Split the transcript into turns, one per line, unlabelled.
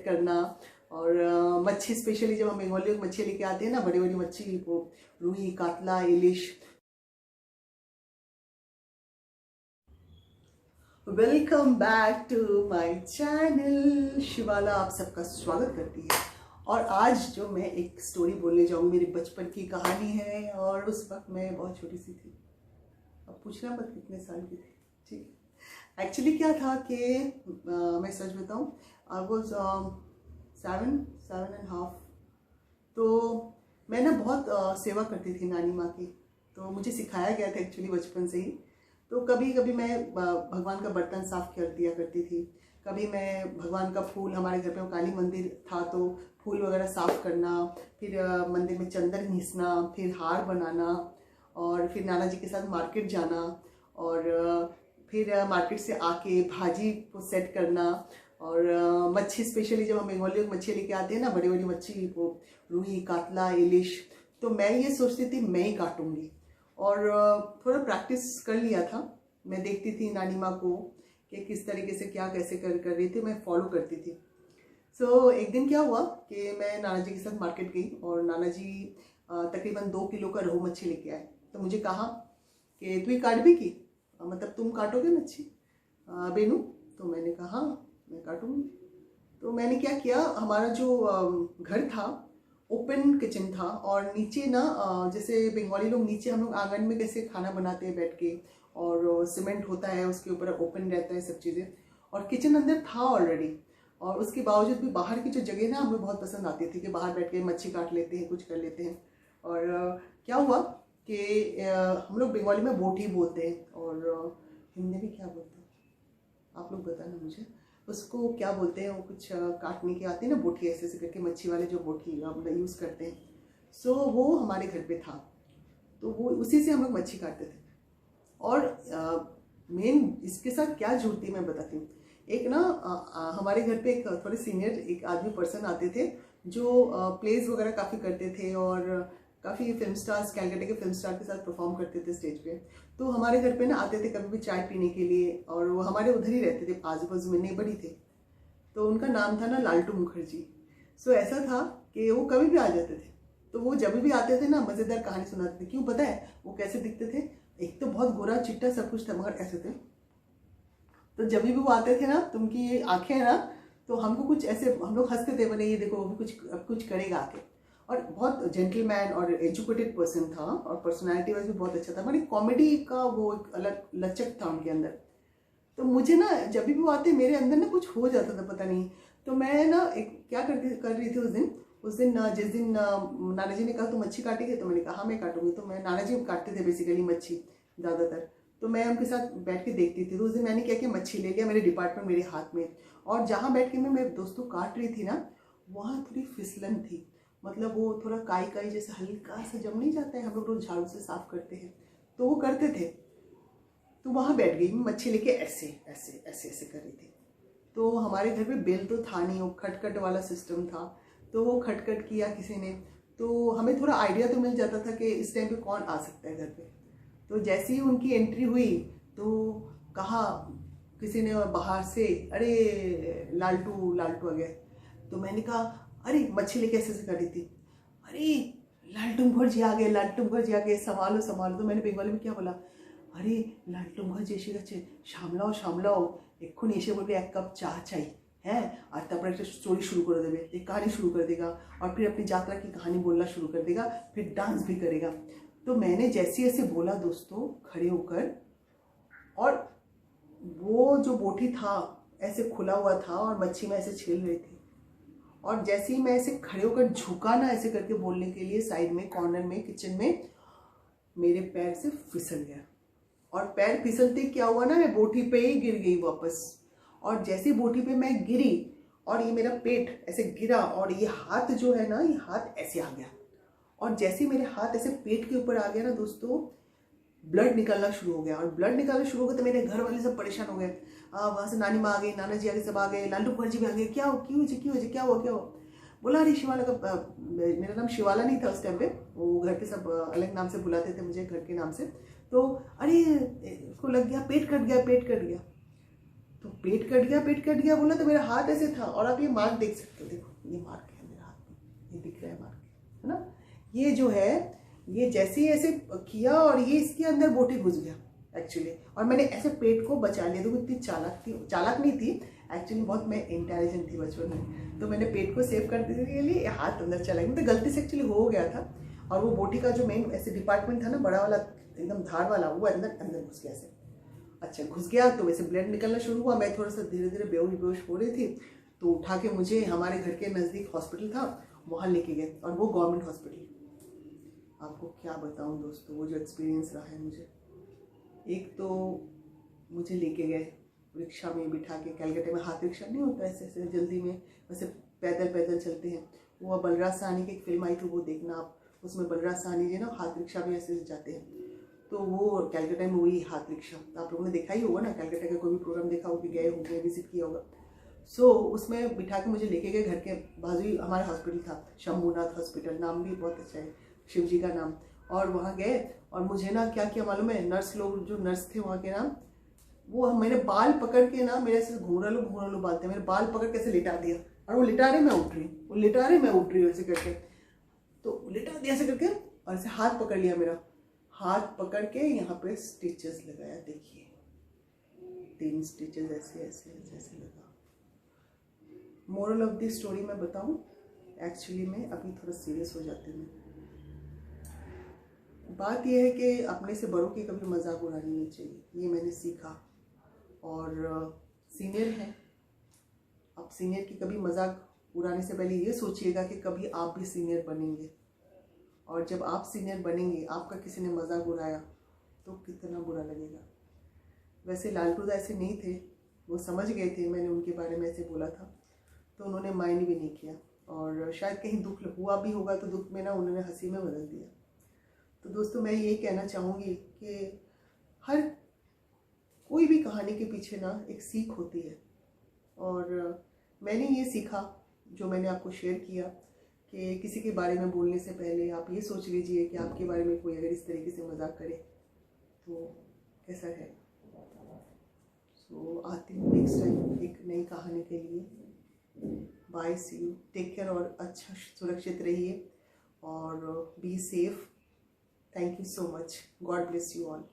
करना। और मच्छी स्पेशली जब हम बंगाली मच्छी लेके आते हैं ना, बड़ी बड़ी मच्छी, वो रूही, कातला, इलिश। Welcome back to my channel. शिवाला आप सबका स्वागत करती है। और आज जो मैं एक स्टोरी बोलने जाऊँगी, मेरी बचपन की कहानी है। और उस वक्त मैं बहुत छोटी सी थी, अब पूछना मत कितने साल की थी, ठीक है। एक्चुअली क्या था कि मैं सच बताऊँ, आई वॉज 7.5। तो मैं ना बहुत सेवा करती थी नानी माँ की। तो मुझे सिखाया गया था एक्चुअली बचपन से ही। तो कभी कभी मैं भगवान का बर्तन साफ कर दिया करती थी। कभी मैं भगवान का फूल, हमारे घर पे वो काली मंदिर था तो फूल वगैरह साफ करना, फिर मंदिर में चंदन घिसना, फिर हार बनाना, और फिर नाना जी के साथ मार्केट जाना, और फिर मार्केट से आके भाजी को सेट करना। और मच्छी स्पेशली जब हम बंगाली मच्छी लेके आते हैं ना, बड़ी बड़ी मच्छी, वो रूही, कातला, इलिश। तो मैं ये सोचती थी मैं ही काटूंगी। और थोड़ा प्रैक्टिस कर लिया था। मैं देखती थी नानी माँ को कि किस तरीके से क्या कैसे कर रही थी, मैं फॉलो करती थी। सो एक दिन क्या हुआ कि मैं नाना जी के साथ मार्केट गई, और नाना जी तकरीबन 2 किलो का रोहू मच्छी लेके आए। तो मुझे कहा कि तू ही काट भी की, मतलब तुम काटोगे मच्छी बेनू? तो मैंने कहा हाँ मैं काटूंगी। तो मैंने क्या किया, हमारा जो घर था ओपन किचन था, और नीचे ना जैसे बंगाली लोग नीचे, हम लोग आंगन में कैसे खाना बनाते हैं बैठ के, और सीमेंट होता है उसके ऊपर, ओपन रहता है सब चीज़ें, और किचन अंदर था ऑलरेडी। और उसके बावजूद भी बाहर की जो जगह ना हमें बहुत पसंद आती थी कि बाहर बैठ के मच्छी काट लेते हैं, कुछ कर लेते हैं। और क्या हुआ कि हम लोग बंगाली में बोटी बोलते हैं, और हिंदी में क्या बोलते हैं आप लोग बताना मुझे, उसको क्या बोलते हैं, वो कुछ काटने के आते हैं ना बोटी, ऐसे ऐसे करके मच्छी वाले जो बोटी हम यूज़ करते हैं। सो वो हमारे घर पे था, तो वो उसी से हम लोग मच्छी काटते थे। और मेन इसके साथ क्या जुड़ती मैं बताती हूँ। एक ना हमारे घर पे एक थोड़े सीनियर एक आदमी पर्सन आते थे, जो प्लेज वगैरह काफ़ी करते थे, और काफ़ी फिल्म स्टार्स, कैलकाटा के फिल्म स्टार के साथ परफॉर्म करते थे स्टेज पे। तो हमारे घर पे ना आते थे कभी भी चाय पीने के लिए, और वो हमारे उधर ही रहते थे, आजू बाजू में नेबर ही थे। तो उनका नाम था ना लालटू मुखर्जी। सो ऐसा था कि वो कभी भी आ जाते थे। तो वो जब भी आते थे ना, मज़ेदार कहानी सुनाते थे। क्यों पता है वो कैसे दिखते थे? एक तो बहुत गोरा चिट्टा सब कुछ था, मगर ऐसे थे। तो जब भी वो आते थे ना, तो उनकी ये आंखें ना, तो हमको कुछ ऐसे, हम लोग हंसते थे, बोले ये देखो वो कुछ अब कुछ करेगा आके। और बहुत जेंटलमैन और एजुकेटेड पर्सन था, और पर्सनालिटी वाइज भी बहुत अच्छा था, मतलब कॉमेडी का वो एक अलग लचक था उनके अंदर। तो मुझे ना जब भी वो आते, मेरे अंदर ना कुछ हो जाता था, पता नहीं। तो मैं ना एक क्या कर रही थी उस दिन जिस दिन नाना जी ने कहा तो मच्छी काटेंगे, तो मैंने कहा हाँ मैं काटूंगी। तो मैं, नाना जी काटते थे बेसिकली मच्छी ज़्यादातर, तो मैं उनके साथ बैठ के देखती थी। तो उस दिन मैंने क्या किया, मच्छी ले लिया, मेरे डिपार्टमेंट मेरे हाथ में। और जहाँ बैठ के मैं मेरे दोस्तों काट रही थी ना, वहाँ थोड़ी फिसलन थी, मतलब वो थोड़ा काई काई जैसे हल्का सा जम नहीं जाता है, हम लोग रोज झाड़ू से साफ करते हैं, तो वो करते थे। तो वहाँ बैठ गई मैं, मच्छी लेके ऐसे ऐसे ऐसे ऐसे कर रही थी। तो हमारे घर पे बेल तो था नहीं, वो खटखट वाला सिस्टम था। तो वो खटखट किया किसी ने, तो हमें थोड़ा आइडिया तो मिल जाता था कि इस टाइम पे कौन आ सकता है घर पे। तो जैसे ही उनकी एंट्री हुई, तो कहा किसी ने बाहर से, अरे लालटू लालटू आ गया। तो मैंने कहा अरे मच्छी लेके ऐसे ऐसे कर रही थी, अरे लालटू मुखर्जी आ गए, लालटू मुखर्जी आ गए, संभालो संभालो। तो मैंने बंगाली में क्या बोला, আরে লালটু মুখার্জি এসে গেছে, সামলাও সামলাও, এক্ষুনি এসে বলবে এক কাপ চা চাই। হ্যাঁ, और তারপর একটা स्टोरी शुरू कर देवे, एक कहानी शुरू कर देगा, और फिर अपनी यात्रा की कहानी बोलना शुरू कर देगा, फिर डांस भी करेगा। तो मैंने जैसे ऐसे बोला दोस्तों खड़े होकर, और वो जो बोटी था ऐसे खुला हुआ था, और मच्छी में ऐसे छील रही थी। और जैसे ही मैं ऐसे खड़े होकर झुका ना ऐसे करके बोलने के लिए, साइड में कॉर्नर में किचन में, मेरे पैर से फिसल गया। और पैर फिसलते क्या हुआ ना, मैं बोटी पे ही गिर गई वापस। और जैसे बोटी पे मैं गिरी, और ये मेरा पेट ऐसे गिरा, और ये हाथ जो है ना, ये हाथ ऐसे आ गया। और जैसे मेरे हाथ ऐसे पेट के ऊपर आ गया ना दोस्तों, ब्लड निकलना शुरू हो गया। और ब्लड निकलना शुरू हो गया तो मेरे घर वाले सब परेशान हो गए। वहाँ से नानी माँ आ गई, नाना जी आ गए, सब आ गए, लालटू मुखर्जी भी आ गए। क्या हो, क्यों जी, क्यों जी, क्या हुआ, क्या हुआ? बोला अरे शिवाला का, मेरा नाम शिवाला नहीं था उस टाइम पे, वो घर के सब अलग नाम से बुलाते थे मुझे, घर के नाम से। तो अरे उसको लग गया, पेट कट गया, पेट कट गया। तो पेट कट गया बोला, तो मेरा हाथ ऐसे था, और आप ये मार्क देख सकते हो, देखो ये मार्क है मेरे हाथ में, ये दिख रहा है मार्क, है ना। ये जो है, ये जैसे ही ऐसे किया और ये इसके अंदर बोटी घुस गया एक्चुअली, और मैंने ऐसे पेट को बचा लिया। देखो इतनी चालाक नहीं थी एक्चुअली, बहुत मैं इंटेलिजेंट थी बचपन में, तो मैंने पेट को सेव करने के लिए हाथ अंदर चला गया, तो गलती से एक्चुअली हो गया था। और वो बोटी का जो मेन ऐसे डिपार्टमेंट था ना, बड़ा वाला एकदम धार वाला, वो अंदर घुस गया ऐसे। अच्छा घुस गया तो वैसे ब्लड निकलना शुरू हुआ, मैं थोड़ा सा धीरे धीरे बेहोश हो रही थी, तो उठा के मुझे हमारे घर के नज़दीक हॉस्पिटल था, वहाँ लेके गए, और वो गवर्नमेंट हॉस्पिटल। आपको क्या बताऊँ दोस्तों, वो जो एक्सपीरियंस रहा है मुझे। एक तो मुझे लेके गए रिक्शा में बिठा के, कैलकाटा में हाथ रिक्शा नहीं होता ऐसे ऐसे जल्दी में, वैसे पैदल चलते हैं। वो बलराज साहनी की एक फिल्म आई थी, वो देखना आप, उसमें बलराज साहनी जी ना हाथ रिक्शा में ऐसे जाते हैं, तो वो कैलकाटा में वही हाथ रिक्शा, तो आप लोगों ने देखा ही होगा ना, कैलकाटा का कोई भी प्रोग्राम देखा होगा, गए होंगे, विजिट किया होगा। सो उसमें बिठा के मुझे लेके गए, घर के बाजू ही हमारा हॉस्पिटल था, शंभूनाथ हॉस्पिटल, नाम भी बहुत अच्छा है, शिव जी का नाम। और वहाँ गए, और मुझे ना क्या किया मालूम है, नर्स लोग जो नर्स थे वहाँ के नाम, वो मैंने बाल पकड़ के ना, मेरे ऐसे घूंघरालू बाल थे, मेरे बाल पकड़ के ऐसे लिटा दिया, और वो लिटा रहे मैं उठ रही, वो लिटा रहे मैं उठ रही हूँ ऐसे करके, तो लिटा दिया ऐसे करके, और ऐसे हाथ पकड़ लिया, मेरा हाथ पकड़ के यहाँ पे स्टिचेस लगाया, देखिए 3 स्टिचेस ऐसे ऐसे ऐसे ऐसे लगा। मोरल ऑफ द स्टोरी मैं बताऊँ, एक्चुअली में अभी थोड़ा सीरियस हो जाती हूँ। बात यह है कि अपने से बड़ों की कभी मजाक उड़ानी नहीं चाहिए, ये मैंने सीखा। और सीनियर हैं, आप सीनियर की कभी मजाक उड़ाने से पहले ये सोचिएगा कि कभी आप भी सीनियर बनेंगे, और जब आप सीनियर बनेंगे, आपका किसी ने मजाक उड़ाया तो कितना बुरा लगेगा। वैसे लालटूदा ऐसे नहीं थे, वो समझ गए थे मैंने उनके बारे में ऐसे बोला था, तो उन्होंने माइंड भी नहीं किया, और शायद कहीं दुख हुआ भी होगा, तो दुख में ना उन्होंने हंसी में बदल दिया। तो दोस्तों मैं ये कहना चाहूँगी कि हर कोई भी कहानी के पीछे ना एक सीख होती है, और मैंने ये सीखा जो मैंने आपको शेयर किया, कि किसी के बारे में बोलने से पहले आप ये सोच लीजिए कि आपके बारे में कोई अगर इस तरीके से मजाक करे तो कैसा है। सो आती हूँ नेक्स्ट टाइम एक नई कहानी के लिए। Bye, see you, take care, और अच्छा सुरक्षित रहिए और be safe. Thank you so much, God bless you all.